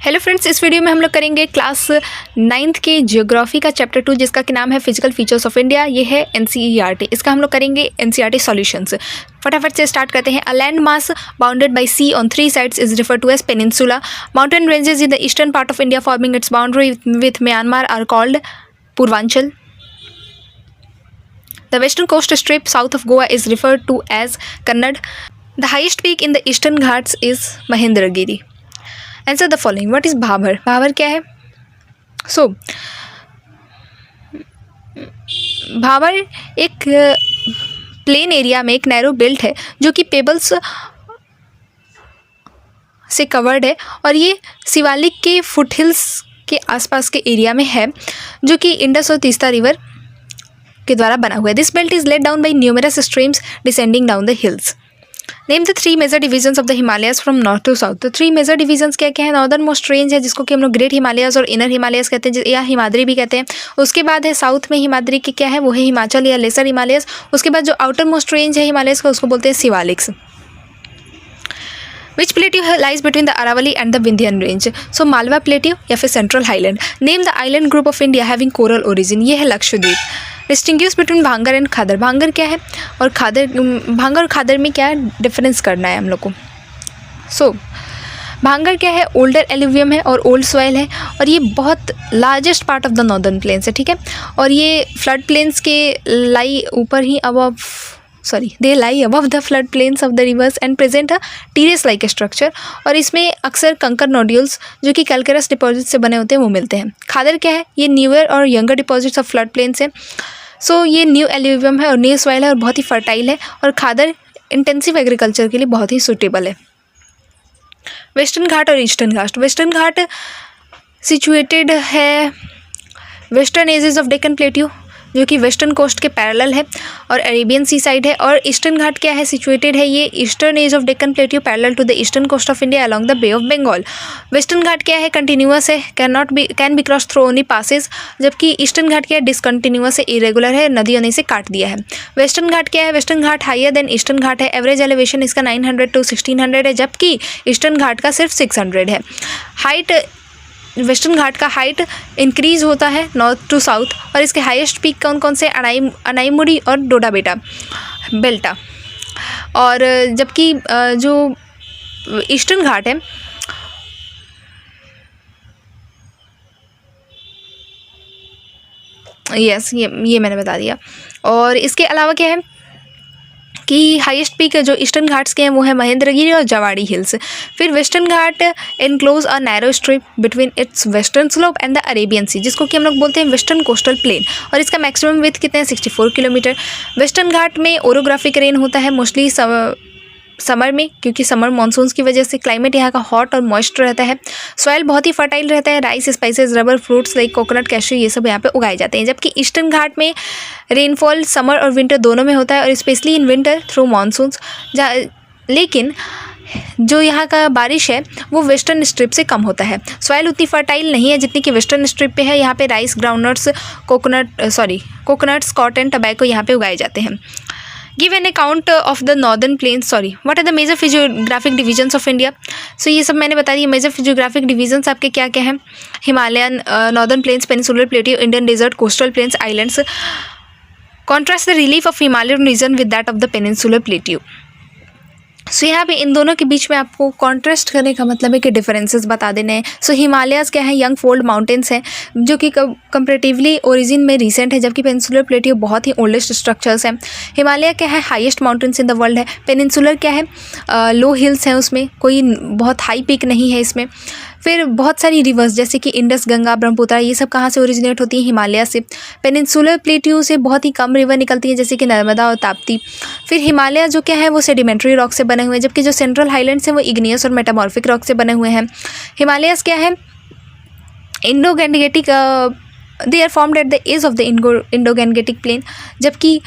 Hello friends, इस video में हम लोग करेंगे क्लास 9th के जियोग्राफी का चैप्टर 2 जिसका कि नाम है फिजिकल फीचर्स ऑफ इंडिया। ये है एनसीईआरटी। इसका हम लोग करेंगे एनसीईआरटी सॉल्यूशंस। फटाफट से स्टार्ट करते हैं। A land mass bounded by sea on 3 sides is referred to as peninsula. Mountain ranges in the eastern part of India forming its boundary with Myanmar are called Purvanchal. The western coast strip south of Goa is referred to as Kannad. The highest peak in the eastern Ghats is Mahendragiri. Answer the following. What is Bhabhar? Bhabhar क्या है? So, Bhabar एक plain area में एक narrow belt है जो कि pebbles से covered है और ये शिवालिक के फुटहिल्स के आसपास के एरिया में है जो कि इंडस और तीस्ता रिवर के द्वारा बना हुआ है। This belt is laid down by numerous streams descending down the hills. Name the 3 major divisions of the Himalayas from north to south. तो 3 मेजर डिवीजन्स क्या क्या है? नॉर्दर्न मोस्ट रेंज है जिसको कि हम लोग ग्रेट हिमालयस और इनर हिमालयस कहते हैं या हिमाद्री भी कहते हैं। उसके बाद है साउथ में हिमाद्री के क्या है, वो है हिमाचल या लेसर हिमालयस। उसके बाद जो आउटर मोस्ट रेंज है हिमालयस का उसको बोलते हैं Shivaliks. Which plateau lies between the Aravalli and the Vindhyan range? So Malwa plateau या फिर central highland. Name the island group of India having coral origin. ये है लक्षद्वीप। डिस्टिंग्विश बिटवीन भांगर एंड खादर। भांगर क्या है और खादर, भांगर और खादर में क्या डिफरेंस करना है हम लोग को। सो भांगर क्या है, ओल्डर एलुवियम है और ओल्ड सॉइल है और ये बहुत largest part of the northern plains है, ठीक है। और ये फ्लड प्लेन्स के लाई ऊपर ही they lie above the flood plains of the rivers and present a terrace like structure। और इसमें अक्सर कंकर नोड्यूल्स जो कि कैल्केरस डिपॉजिट से बने होते हैं वो मिलते हैं। खादर क्या है, ये न्यूअर और younger deposits of flood plains है। सो ये न्यू एल्यूवियम है और न्यू सॉइल है और बहुत ही फर्टाइल है और खादर इंटेंसिव एग्रीकल्चर के लिए बहुत ही सूटेबल है। वेस्टर्न घाट और eastern Ghat. Western Ghat situated है western edges of Deccan plateau जो कि वेस्टर्न कोस्ट के पैरेलल है और अरेबियन सी साइड है। और ईस्टर्न घाट क्या है, सिचुएटेड है ये eastern edge of Deccan plateau parallel to the eastern coast of India along the bay of Bengal. Western ghat क्या है, कंटिन्यूअस है, can be cross through only passes, जबकि ईस्टर्न घाट क्या है, डिसकंटिन्यूअस है, इरेगुलर है, नदियों ने इसे काट दिया है। वेस्टर्न घाट क्या है, वेस्टर्न घाट हाइयर देन ईस्टर्न घाट है। एवरेज एलिवेशन इसका 900 to 1600 है जबकि ईस्टर्न घाट का सिर्फ 600 है। हाइट, वेस्टर्न घाट का हाइट इंक्रीज होता है नॉर्थ टू साउथ और इसके हाईएस्ट पीक कौन कौन से, अनाईमुड़ी और डोडा बेल्टा। और जबकि जो ईस्टर्न घाट है ये मैंने बता दिया। और इसके अलावा क्या है कि हाईएस्ट पीक जो ईस्टर्न घाट्स के हैं वो है महेंद्रगिरी और जवाड़ी हिल्स। फिर western ghat enclose a narrow strip between its western slope and the Arabian sea जिसको कि हम लोग बोलते हैं वेस्टर्न कोस्टल प्लेन और इसका मैक्सिमम विड्थ कितने हैं, 64 किलोमीटर। वेस्टर्न घाट में ओरोग्राफिक रेन होता है मोस्टली समर में क्योंकि समर मानसून्स की वजह से क्लाइमेट यहाँ का हॉट और मॉइस्ट रहता है। सॉइल बहुत ही फर्टाइल रहता है। Rice, spices, rubber, fruits like coconut, cashew ये सब यहाँ पे उगाए जाते हैं। जबकि ईस्टर्न घाट में रेनफॉल समर और विंटर दोनों में होता है और specially in winter through monsoons. लेकिन जो यहाँ का बारिश है वो वेस्टर्न स्ट्रिप से कम होता है। सॉइल उतनी फर्टाइल नहीं है जितनी कि वेस्टर्न स्ट्रिप पे है। यहाँ पे rice, groundnuts, coconuts, cotton, tobacco यहाँ पे उगाए जाते हैं। Give an account of the northern plains. What are the major physiographic divisions of India? So ये सब मैंने बता दिया। मेजर physiographic divisions आपके क्या क्या हैं? Himalayan, northern plains, peninsular plateau, Indian desert, coastal plains, islands. Contrast the relief of Himalayan region with that of the peninsular plateau. सो यहाँ पे इन दोनों के बीच में आपको कॉन्ट्रास्ट करने का मतलब है कि डिफरेंसेस बता देने हैं। सो हिमालयाज़ क्या है, यंग फोल्ड माउंटेन्स हैं जो कि कंपेरेटिवली ओरिजिन में रीसेंट है, जबकि पेनिनसुलर प्लेट्यू बहुत ही ओल्डेस्ट स्ट्रक्चर्स हैं। हिमालय क्या है, highest mountains in the world है। पेनिनसुलर क्या है, लो हिल्स हैं, उसमें कोई बहुत हाई पीक नहीं है इसमें। फिर बहुत सारी रिवर्स जैसे कि इंडस, गंगा, ब्रह्मपुत्र ये सब कहाँ से ओरिजिनेट होती हैं, हिमालय से। पेनिनसुलर प्लेट्यू से बहुत ही कम रिवर निकलती हैं जैसे कि नर्मदा और ताप्ती। फिर हिमालय जो क्या है वो सेडिमेंट्री रॉक से बने हुए हैं, जबकि जो सेंट्रल हाईलैंड्स हैं वो इग्नियस और मेटामॉर्फिक रॉक से बने हुए हैं। हिमालयस क्या है, Indo-Gangetic, they are formed at the edge of the Indo-Gangetic plain. जबकि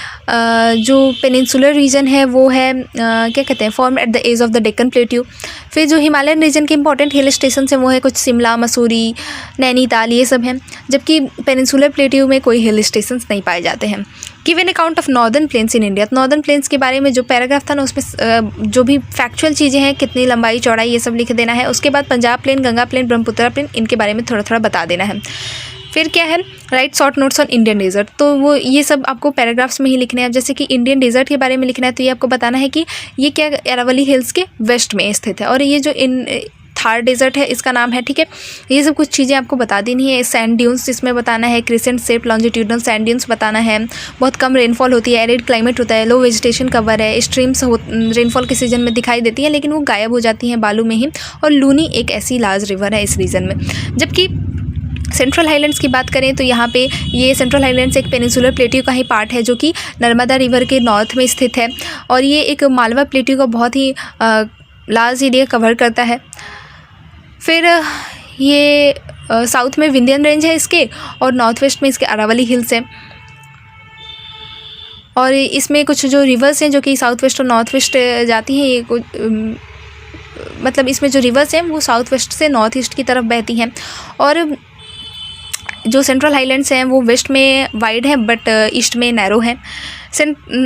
जो पेनिनसुलर रीजन है वो है क्या कहते हैं, formed at the edge of the Deccan plateau. फिर जो हिमालयन रीजन के इंपॉर्टेंट हिल स्टेशन हैं वो है कुछ शिमला, मसूरी, नैनीताल ये सब हैं, जबकि पेनिनसुलर प्लेट्यू में कोई हिल स्टेशंस नहीं पाए जाते हैं। Give an account of northern plains in India. Northern plains के बारे में जो पैराग्राफ था ना उसमें जो भी फैक्चुअल चीज़ें हैं, कितनी लंबाई चौड़ाई, ये सब लिख देना है। उसके बाद Punjab plain, Ganga plain, Brahmaputra plain, इनके बारे में थोड़ा थोड़ा बता देना है। फिर क्या है, write short notes on Indian desert. तो वो ये सब आपको पैराग्राफ्स में ही लिखने हैं। जैसे कि इंडियन डेजर्ट के बारे में लिखना है तो ये आपको बताना है कि ये क्या अरावली हिल्स के वेस्ट में स्थित है, और ये जो थार डेजर्ट है इसका नाम है, ठीक है। ये सब कुछ चीज़ें आपको बता देनी है। सैंड ड्यून्स इसमें बताना है, crescent shape longitudinal sand dunes बताना है। बहुत कम रेनफॉल होती है, एरिड क्लाइमेट होता है, लो वेजिटेशन कवर है। स्ट्रीम्स रेनफॉल के सीजन में दिखाई देती हैं लेकिन वो गायब हो जाती हैं बालू में ही। और लूनी एक ऐसी लार्ज रिवर है इस रीजन में। जबकि सेंट्रल हाईलैंड्स की बात करें तो यहाँ पे ये सेंट्रल हाईलैंड्स एक पेनिनसुलर प्लेट्यू का ही पार्ट है जो कि नर्मदा रिवर के नॉर्थ में स्थित है, और ये एक मालवा प्लेट्यू का बहुत ही लार्ज एरिया कवर करता है। फिर ये साउथ में विंध्यन रेंज है इसके, और नॉर्थ वेस्ट में इसके अरावली हिल्स है। और इसमें कुछ जो रिवर्स हैं जो कि साउथ वेस्ट और नॉर्थ वेस्ट जाती हैं, ये कुछ मतलब इसमें जो रिवर्स हैं वो साउथ वेस्ट से नॉर्थ ईस्ट की तरफ बहती हैं। और जो सेंट्रल हाईलैंड्स हैं वो वेस्ट में वाइड है बट ईस्ट में नैरो है।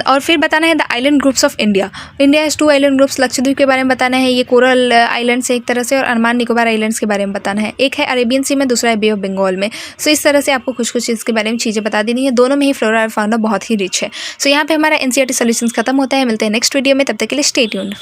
और फिर बताना है the island groups of India. India has 2 island groups. Lakshadweep के बारे में बताना है, ये कोरल आइलैंड्स है एक तरह से, और अंडमान निकोबार आइलैंड्स के बारे में बताना है। एक है अरेबियन सी में, दूसरा है बे ऑफ बंगाल में। सो इस तरह से आपको कुछ इसके बारे में चीज़ें बता देनी है। दोनों में ही फ्लोरा और फाउना बहुत ही रिच है। सो यहाँ पे हमारा NCERT सॉल्यूशंस खत्म होता है। मिलते हैं नेक्स्ट वीडियो में, तब तक के लिए स्टे ट्यून्ड।